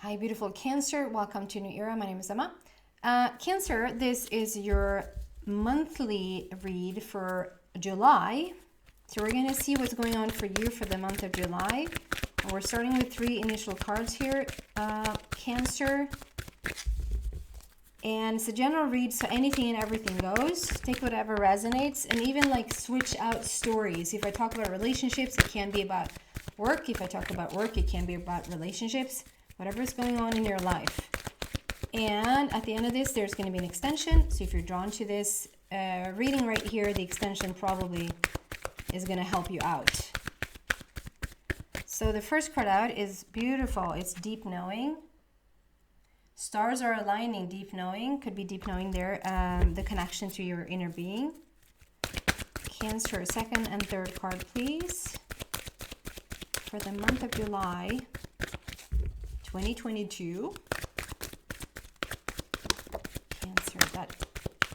Hi, beautiful Cancer. Welcome to New Era. My name is Emma. Cancer, this is your monthly read for July. So we're going to see what's going on for you for the month of July. And we're starting with 3 initial cards here, Cancer. And it's a general read, so anything and everything goes. Take whatever resonates, and even like switch out stories. If I talk about relationships, it can be about work. If I talk about work, it can be about relationships. Whatever is going on in your life. And at the end of this, there's going to be an extension. So if you're drawn to this reading right here, the extension probably is going to help you out. So the first card out is beautiful. It's deep knowing. Stars are aligning. Deep knowing. Could be deep knowing there. The connection to your inner being. Cancer, second and third card, please. For the month of July 2022. Cancer, that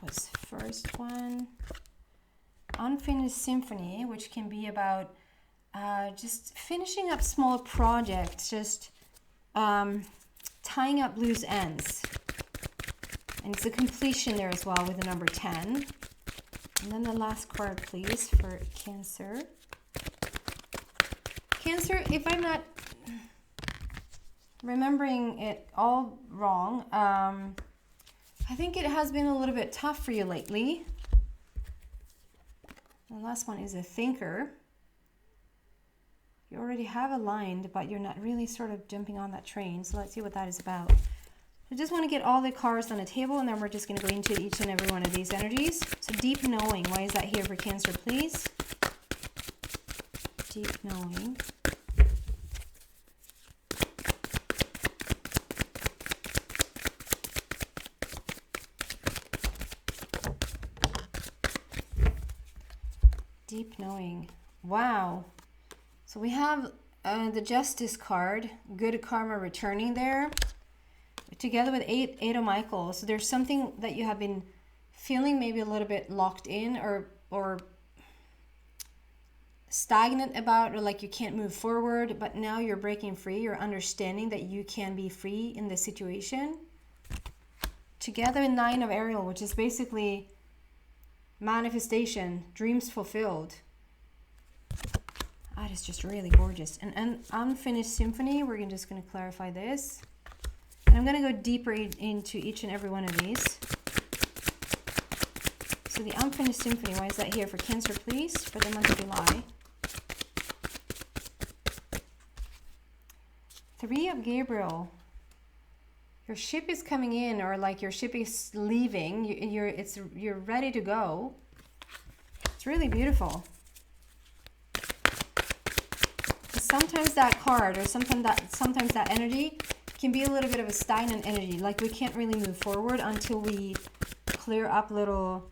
was first one. Unfinished symphony, which can be about just finishing up small projects, just tying up loose ends. And it's a completion there as well with the number 10. And then the last card, please, for Cancer. Cancer, if I'm not remembering it all wrong, I think it has been a little bit tough for you lately. The last one is a thinker. You already have aligned, but you're not really sort of jumping on that train. So let's see what that is about. I just want to get all the cards on the table, and then we're just going to go into each and every one of these energies. So deep knowing, why is that here for Cancer, please? Deep knowing. Deep knowing. Wow. So we have the Justice card, good karma returning there, together with eight of Michael. So there's something that you have been feeling maybe a little bit locked in or stagnant about, or like you can't move forward, but now you're breaking free. You're understanding that you can be free in this situation. Together in 9 of Ariel, which is basically manifestation, dreams fulfilled. That is just really gorgeous. And unfinished symphony, we're just going to clarify this. And I'm going to go deeper into each and every one of these. So the unfinished symphony, why is that here for Cancer, please, for the month of July? 3 of Gabriel. Your ship is coming in, or like your ship is leaving. You're ready to go. It's really beautiful. Sometimes that card, or sometimes that energy can be a little bit of a stagnant energy. Like we can't really move forward until we clear up little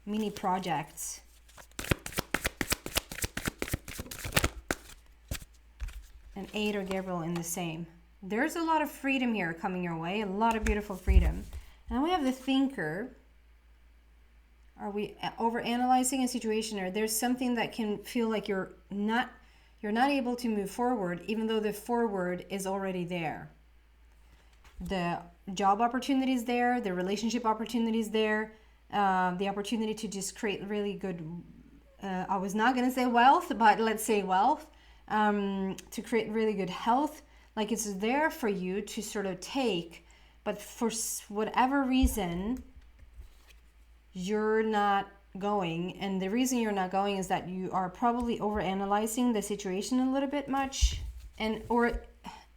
mini projects. And 8 or Gabriel in the same. There's a lot of freedom here coming your way, a lot of beautiful freedom. And then we have the Thinker. Are we overanalyzing a situation, or there's something that can feel like you're not able to move forward, even though the forward is already there. The job opportunity is there, the relationship opportunity is there, the opportunity to just create really good, I was not going to say wealth, but let's say wealth, to create really good health. Like it's there for you to sort of take, but for whatever reason, you're not going. And the reason you're not going is that you are probably overanalyzing the situation a little bit much, or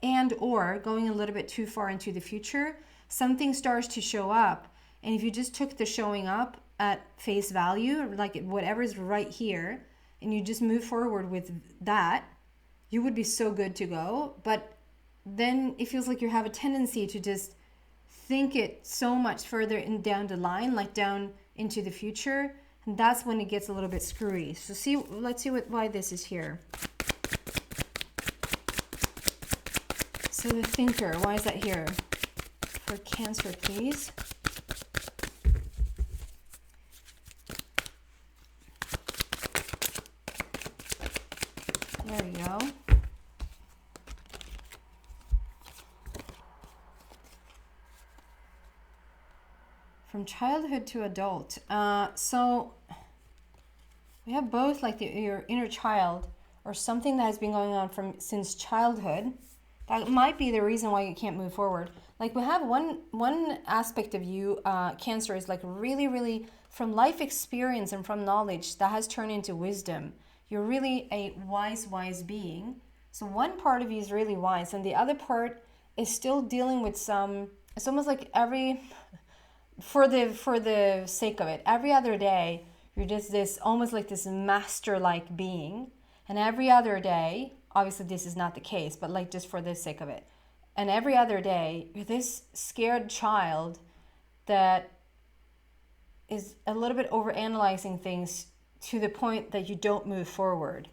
going a little bit too far into the future. Something starts to show up, and if you just took the showing up at face value, like whatever is right here, and you just move forward with that, you would be so good to go. But then it feels like you have a tendency to just think it so much further down the line, like down into the future, and that's when it gets a little bit screwy. So let's see why this is here. So the Thinker, why is that here for Cancer, please? There we go. from childhood to adult. So we have both like your inner child or something that has been going on since childhood. That might be the reason why you can't move forward. Like we have one aspect of you, Cancer, is like really, really from life experience and from knowledge that has turned into wisdom. You're really a wise being. So one part of you is really wise, and the other part is still dealing with some. It's almost like for the sake of it, every other day you're just this almost like this master-like being, and every other day, obviously this is not the case, but like just for the sake of it, and every other day you're this scared child that is a little bit overanalyzing things to the point that you don't move forward.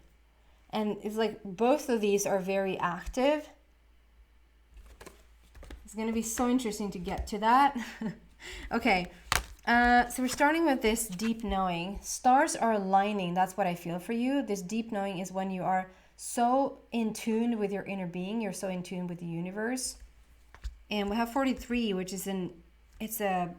And it's like both of these are very active. It's going to be so interesting to get to that. Okay, so we're starting with this deep knowing. Stars are aligning. That's what I feel for you. This deep knowing is when you are so in tune with your inner being. You're so in tune with the universe. And we have 43, which is it's a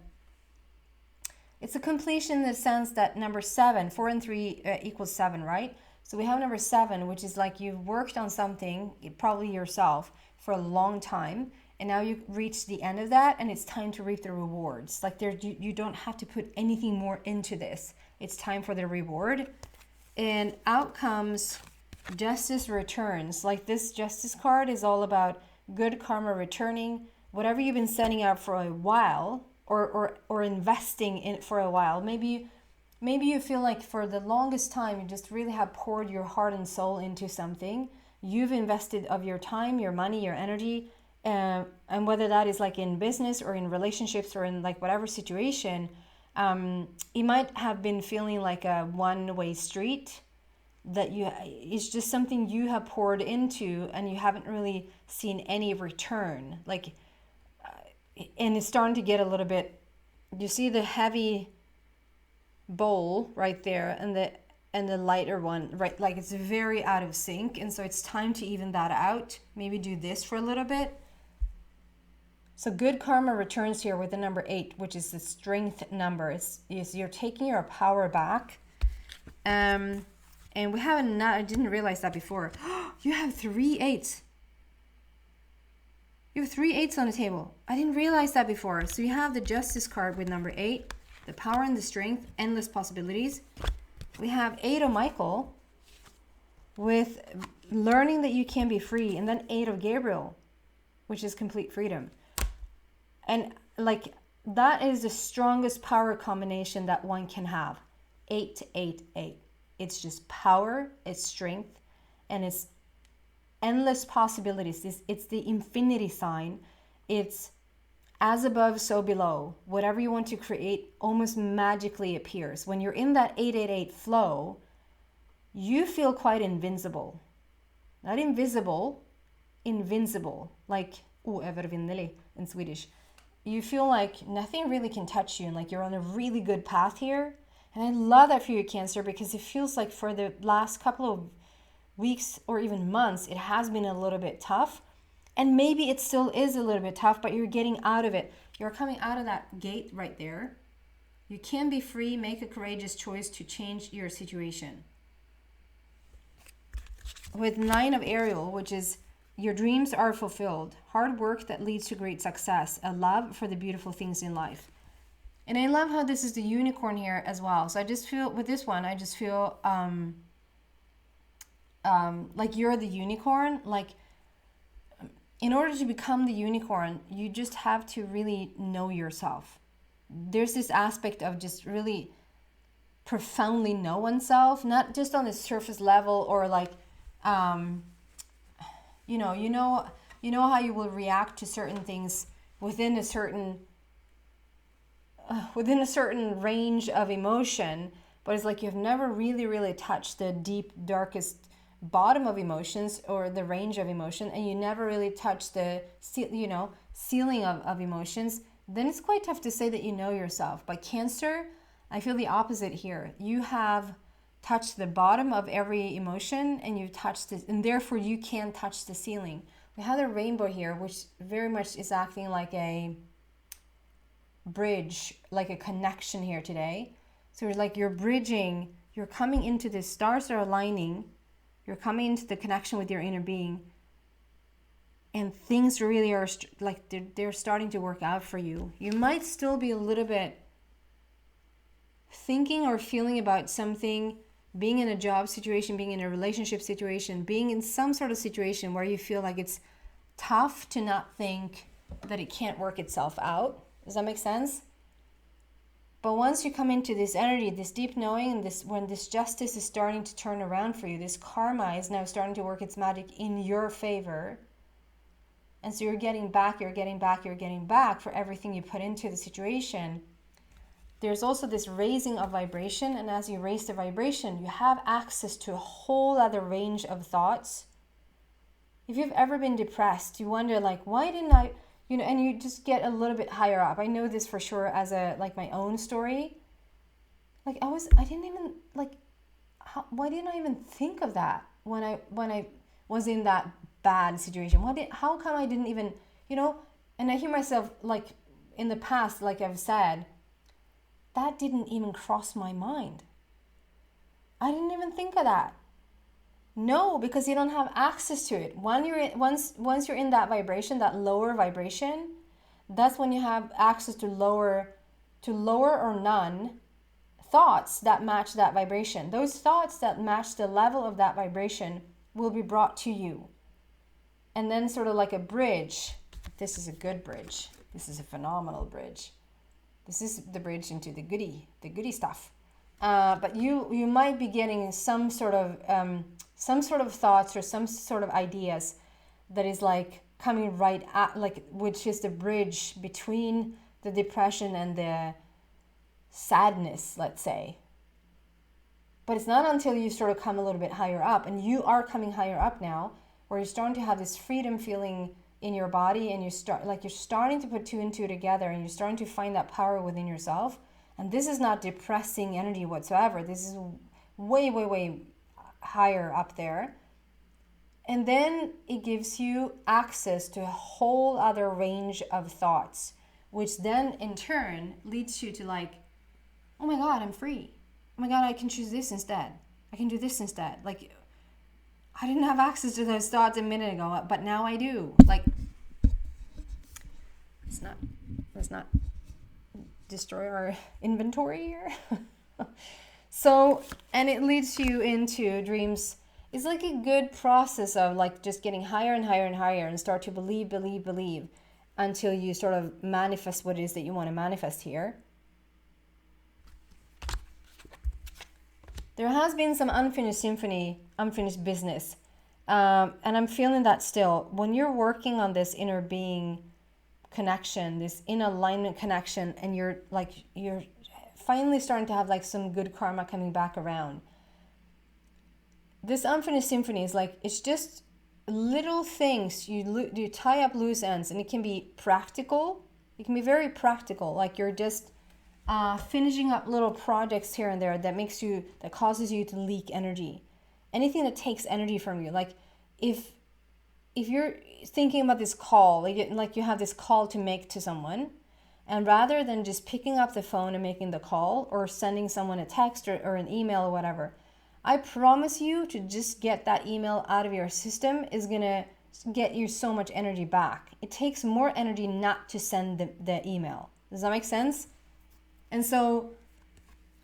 completion in the sense that number 7, 4 and 3 equals 7, right? So we have number 7, which is like you've worked on something, probably yourself, for a long time. And now you reach the end of that, and it's time to reap the rewards. Like you don't have to put anything more into this. It's time for the reward. And out comes justice returns. Like this justice card is all about good karma returning. Whatever you've been setting out for a while, or investing in it for a while. Maybe you feel like for the longest time you just really have poured your heart and soul into something. You've invested of your time, your money, your energy, and whether that is like in business or in relationships or in like whatever situation, you might have been feeling like a one-way street that it's just something you have poured into and you haven't really seen any return. Like, and it's starting to get a little bit, you see the heavy bowl right there and the lighter one, right? Like it's very out of sync. And so it's time to even that out. Maybe do this for a little bit. So good karma returns here with the number 8, which is the strength number. Is you're taking your power back. And we haven't, I didn't realize that before. You have 3 8s. You have 3 8s on the table. I didn't realize that before. So you have the justice card with number 8, the power and the strength, endless possibilities. We have 8 of Michael with learning that you can be free. And then 8 of Gabriel, which is complete freedom. And like that is the strongest power combination that one can have. 8 to 8, 8. It's just power, it's strength, and it's endless possibilities. It's the infinity sign. It's as above, so below. Whatever you want to create almost magically appears. When you're in that 888 flow, you feel quite invincible. Not invisible, invincible. Like oövervinnelig in Swedish. You feel like nothing really can touch you and like you're on a really good path here. And I love that for you, Cancer, because it feels like for the last couple of weeks or even months, it has been a little bit tough. And maybe it still is a little bit tough, but you're getting out of it. You're coming out of that gate right there. You can be free, make a courageous choice to change your situation. With 9 of Ariel, which is your dreams are fulfilled, hard work that leads to great success, a love for the beautiful things in life. And I love how this is the unicorn here as well. So I just feel, with this one, I just feel like you're the unicorn. Like, in order to become the unicorn, you just have to really know yourself. There's this aspect of just really profoundly know oneself, not just on the surface level or like, you know how you will react to certain things within a certain range of emotion, but it's like you've never really touched the deep, darkest bottom of emotions or the range of emotion, and you never really touch the ceiling of emotions. Then it's quite tough to say that you know yourself. But Cancer, I feel the opposite here. You have touched the bottom of every emotion, and you've touched it, and therefore you can touch the ceiling. We have a rainbow here, which very much is acting like a bridge, like a connection here today. So it's like you're bridging, you're coming into this, stars are aligning, you're coming into the connection with your inner being, and things really are like they're starting to work out for you. You might still be a little bit thinking or feeling about something, being in a job situation, being in a relationship situation, being in some sort of situation where you feel like it's tough to not think that it can't work itself out. Does that make sense? But once you come into this energy, this deep knowing, and this, when this justice is starting to turn around for you, this karma is now starting to work its magic in your favor. And so you're getting back for everything you put into the situation. There's also this raising of vibration. And as you raise the vibration, you have access to a whole other range of thoughts. If you've ever been depressed, you wonder like, why didn't I, and you just get a little bit higher up. I know this for sure as my own story. Like why didn't I even think of that when I was in that bad situation? How come I didn't even, and I hear myself like in the past, like I've said, that didn't even cross my mind. I didn't even think of that. No, because you don't have access to it. Once you're in that vibration, that lower vibration, that's when you have access to lower or none thoughts that match that vibration. Those thoughts that match the level of that vibration will be brought to you. And then sort of like a bridge. This is a good bridge. This is a phenomenal bridge. This is the bridge into the goody stuff. But you might be getting some sort of thoughts or some sort of ideas that is like coming right at, like, which is the bridge between the depression and the sadness, let's say. But it's not until you sort of come a little bit higher up, and you are coming higher up now, where you're starting to have this freedom feeling in your body, and you're starting to put two and two together, and you're starting to find that power within yourself. And this is not depressing energy whatsoever. This is way, way, way higher up there. And then it gives you access to a whole other range of thoughts, which then in turn leads you to like, oh my God, I'm free. Oh my God, I can choose this instead. I can do this instead. Like, I didn't have access to those thoughts a minute ago, but now I do. Like, let's not destroy our inventory here. So, and it leads you into dreams. It's like a good process of like just getting higher and higher and higher, and start to believe until you sort of manifest what it is that you want to manifest here. There has been some unfinished symphony, unfinished business. And I'm feeling that still. When you're working on this inner being connection, this in alignment connection, and you're finally starting to have like some good karma coming back around. This unfinished symphony is like, it's just little things. You tie up loose ends, and it can be practical. It can be very practical. Like you're just finishing up little projects here and there that causes you to leak energy. Anything that takes energy from you. Like if you're thinking about this call, like you have this call to make to someone, and rather than just picking up the phone and making the call, or sending someone a text or an email or whatever, I promise you to just get that email out of your system is gonna get you so much energy back. It takes more energy not to send the email. Does that make sense? And so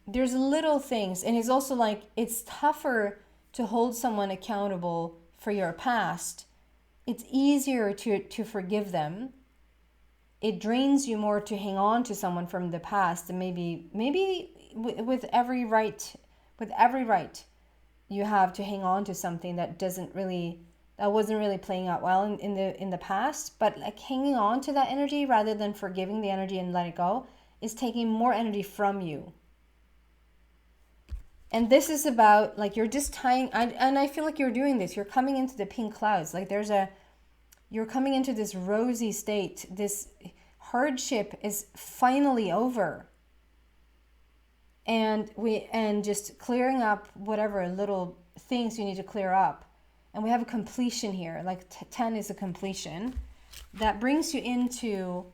there's little things, and it's also like it's tougher to hold someone accountable for your past. It's easier to forgive them. It drains you more to hang on to someone from the past, and maybe with every right you have to hang on to something that wasn't really playing out well in the past. But like hanging on to that energy rather than forgiving the energy and let it go is taking more energy from you. And this is about like you're just tying, and I feel like you're doing this. You're coming into the pink clouds. Like you're coming into this rosy state. This hardship is finally over. And just clearing up whatever little things you need to clear up. And we have a completion here. Like 10 is a completion. That brings you into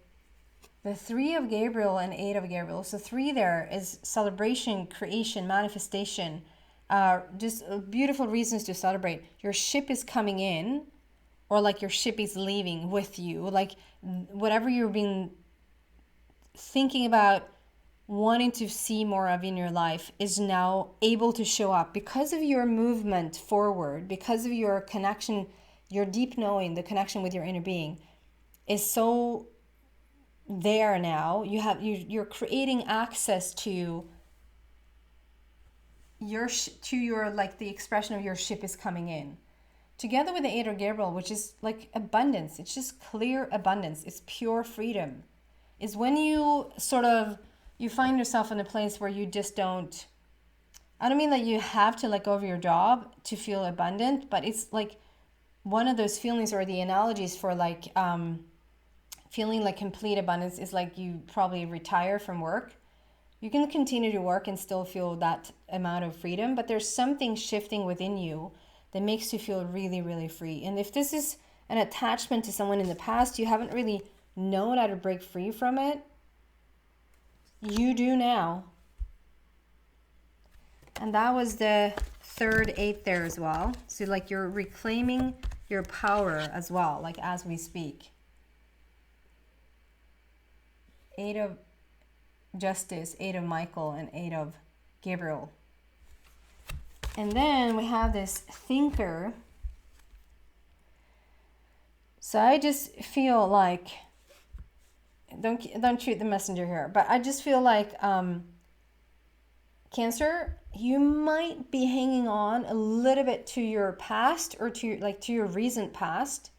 the 3 of Gabriel and 8 of Gabriel. So 3 there is celebration, creation, manifestation, just beautiful reasons to celebrate. Your ship is coming in, or like your ship is leaving with you. Like whatever you've been thinking about, wanting to see more of in your life is now able to show up because of your movement forward, because of your connection, your deep knowing, the connection with your inner being is so there now. You're creating access to your like the expression of your ship is coming in. Together with the 8 of Gabriel, which is like abundance. It's just clear abundance. It's pure freedom. It's when you you find yourself in a place where you just don't, I don't mean that you have to let go of your job to feel abundant, but it's like one of those feelings, or the analogies for like feeling like complete abundance is like you probably retire from work. You can continue to work and still feel that amount of freedom, but there's something shifting within you that makes you feel really, really free. And if this is an attachment to someone in the past, you haven't really known how to break free from it, you do now. And that was the 3rd 8 there as well. So like you're reclaiming your power as well, like as we speak. 8 of Justice, 8 of Michael, and 8 of Gabriel. And then we have this Thinker. So I just feel like, don't shoot the messenger here, but I just feel like Cancer, you might be hanging on a little bit to your past, or to your recent past.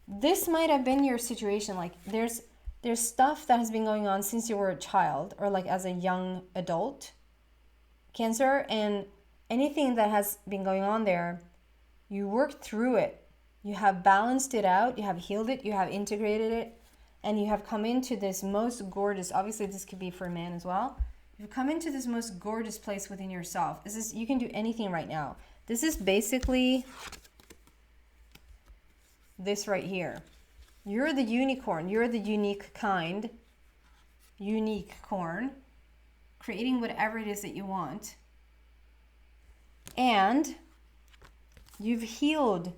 This might have been your situation. Like there's stuff that has been going on since you were a child, or like as a young adult, Cancer, and anything that has been going on there, you worked through it. You have balanced it out, you have healed it, you have integrated it, and you have come into this most gorgeous, obviously this could be for a man as well, you've come into this most gorgeous place within yourself. You can do anything right now. This is basically this right here. You're the unicorn, you're the unique kind, unique corn, creating whatever it is that you want. And you've healed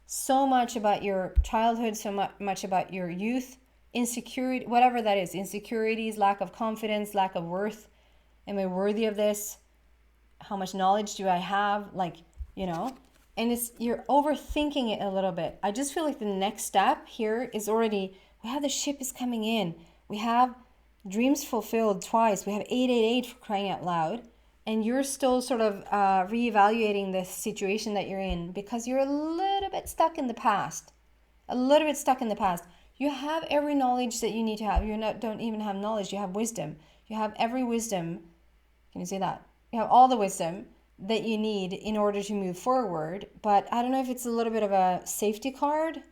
so much about your childhood, so much about your youth, insecurity, whatever that is, insecurities, lack of confidence, lack of worth. Am I worthy of this? How much knowledge do I have? Like, and you're overthinking it a little bit. I just feel like the next step here is already, we have the ship is coming in. We have dreams fulfilled twice. We have 888 for crying out loud. And you're still sort of reevaluating the situation that you're in because you're a little bit stuck in the past. You have every knowledge that you need to have. Don't even have knowledge. You have wisdom. You have every wisdom. Can you say that? You have all the wisdom that you need in order to move forward. But I don't know if it's a little bit of a safety card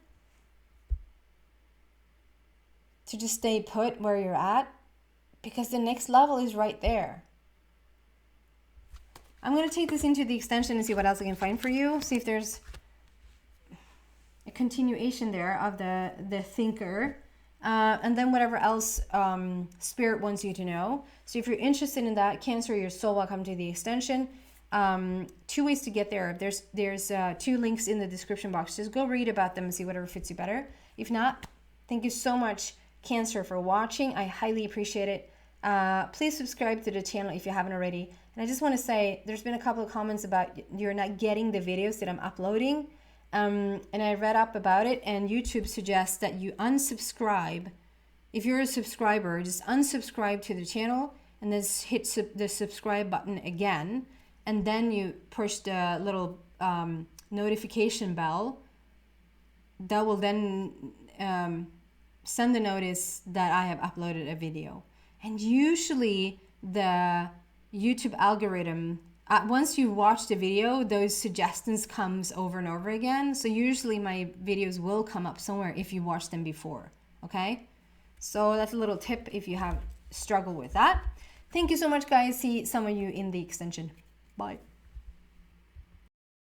to just stay put where you're at, because the next level is right there. I'm going to take this into the extension and see what else I can find for you. See if there's a continuation there of the Thinker. And then whatever else Spirit wants you to know. So if you're interested in that, Cancer, you're so welcome to the extension. 2 ways to get there. There's 2 links in the description box. Just go read about them and see whatever fits you better. If not, thank you so much, Cancer, for watching. I highly appreciate it. Please subscribe to the channel if you haven't already. And I just want to say, there's been a couple of comments about you're not getting the videos that I'm uploading. And I read up about it, and YouTube suggests that you unsubscribe. If you're a subscriber, just unsubscribe to the channel and then hit the subscribe button again. And then you push the little notification bell. That will then send the notice that I have uploaded a video. And usually the YouTube algorithm, once you watch the video, those suggestions comes over and over again. So usually my videos will come up somewhere if you watched them before. Okay? So that's a little tip if you have struggled with that. Thank you so much, guys. See some of you in the extension. Bye.